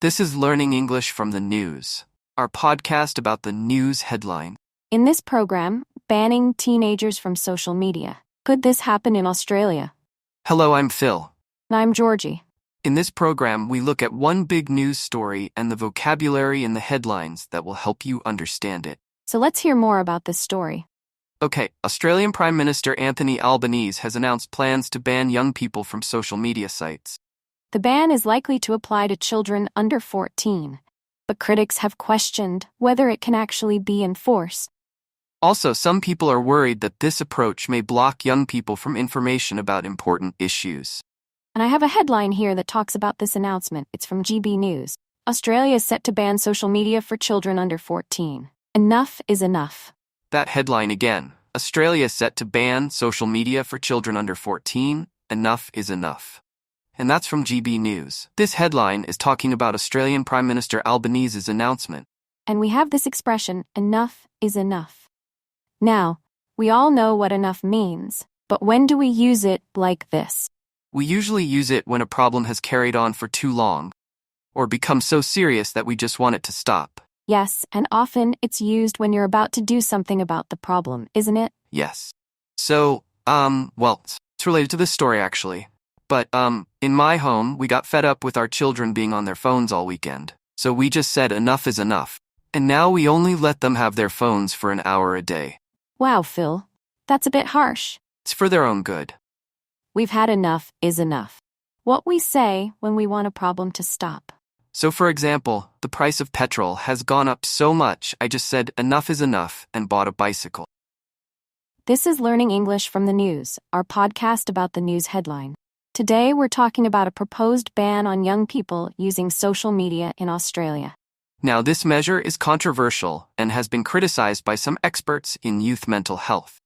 This is Learning English from the News, our podcast about the news headline. In this program, banning teenagers from social media. Could this happen in Australia? Hello, I'm Phil. And I'm Georgie. In this program, we look at one big news story and the vocabulary in the headlines that will help you understand it. So let's hear more about this story. Okay, Australian Prime Minister Anthony Albanese has announced plans to ban young people from social media sites. The ban is likely to apply to children under 14, but critics have questioned whether it can actually be enforced. Also, some people are worried that this approach may block young people from information about important issues. And I have a headline here that talks about this announcement. It's from GB News. Australia is set to ban social media for children under 14. Enough is enough. That headline again. Australia is set to ban social media for children under 14. Enough is enough. And that's from GB News. This headline is talking about Australian Prime Minister Albanese's announcement. And we have this expression, enough is enough. Now, we all know what enough means, but when do we use it like this? We usually use it when a problem has carried on for too long, or become so serious that we just want it to stop. Yes, and often it's used when you're about to do something about the problem, isn't it? Yes. So, it's related to this story actually. But, in my home, we got fed up with our children being on their phones all weekend. So we just said enough is enough. And now we only let them have their phones for an hour a day. Wow, Phil. That's a bit harsh. It's for their own good. We've had enough is enough. What we say when we want a problem to stop. So for example, the price of petrol has gone up so much I just said enough is enough and bought a bicycle. This is Learning English from the News, our podcast about the news headline. Today we're talking about a proposed ban on young people using social media in Australia. Now this measure is controversial and has been criticized by some experts in youth mental health.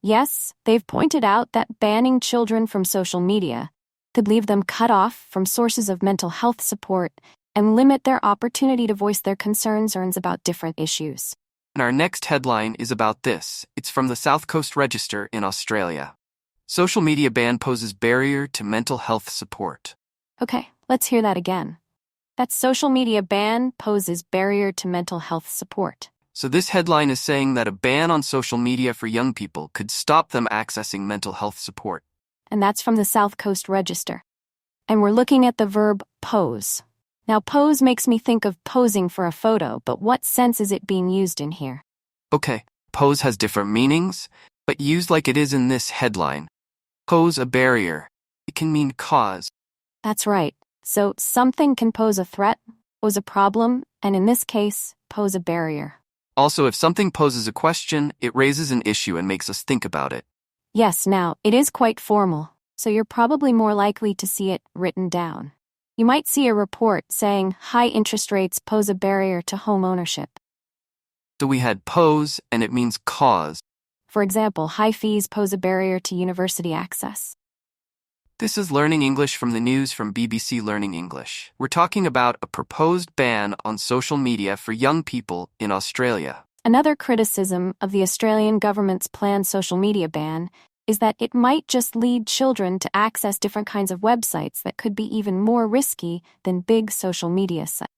Yes, they've pointed out that banning children from social media could leave them cut off from sources of mental health support and limit their opportunity to voice their concerns about different issues. And our next headline is about this. It's from the South Coast Register in Australia. Social media ban poses barrier to mental health support. Okay, let's hear that again. That social media ban poses barrier to mental health support. So this headline is saying that a ban on social media for young people could stop them accessing mental health support. And that's from the South Coast Register. And we're looking at the verb pose. Now, pose makes me think of posing for a photo, but what sense is it being used in here? Okay, pose has different meanings, but used like it is in this headline. Pose a barrier. It can mean cause. That's right. So something can pose a threat, pose a problem, and in this case, pose a barrier. Also, if something poses a question, it raises an issue and makes us think about it. Yes, now, it is quite formal, so you're probably more likely to see it written down. You might see a report saying high interest rates pose a barrier to home ownership. So we had pose, and it means cause. For example, high fees pose a barrier to university access. This is Learning English from the News from BBC Learning English. We're talking about a proposed ban on social media for young people in Australia. Another criticism of the Australian government's planned social media ban is that it might just lead children to access different kinds of websites that could be even more risky than big social media sites.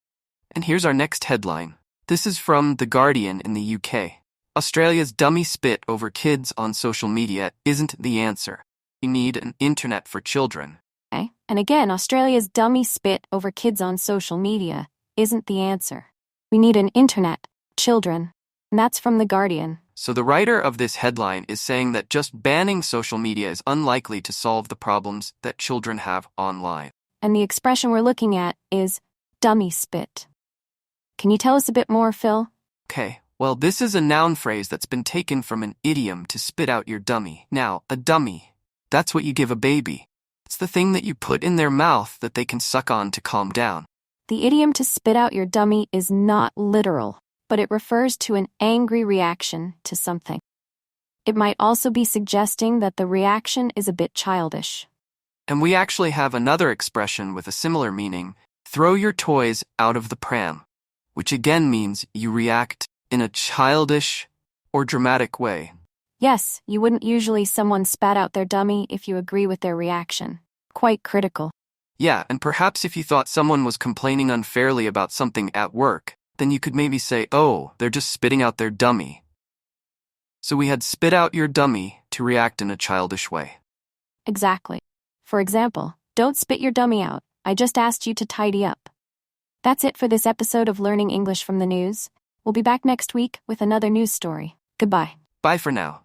And here's our next headline. This is from The Guardian in the UK. Australia's dummy spit over kids on social media isn't the answer. We need an internet for children. Okay. And again, Australia's dummy spit over kids on social media isn't the answer. We need an internet, children. And that's from The Guardian. So the writer of this headline is saying that just banning social media is unlikely to solve the problems that children have online. And the expression we're looking at is dummy spit. Can you tell us a bit more, Phil? Okay. Well, this is a noun phrase that's been taken from an idiom to spit out your dummy. Now, a dummy, that's what you give a baby. It's the thing that you put in their mouth that they can suck on to calm down. The idiom to spit out your dummy is not literal, but it refers to an angry reaction to something. It might also be suggesting that the reaction is a bit childish. And we actually have another expression with a similar meaning, throw your toys out of the pram, which again means you react in a childish or dramatic way. Yes, you wouldn't usually someone spat out their dummy if you agree with their reaction. Quite critical. Yeah, and perhaps if you thought someone was complaining unfairly about something at work, then you could maybe say, oh, they're just spitting out their dummy. So we had spit out your dummy to react in a childish way. Exactly. For example, don't spit your dummy out. I just asked you to tidy up. That's it for this episode of Learning English from the News. We'll be back next week with another news story. Goodbye. Bye for now.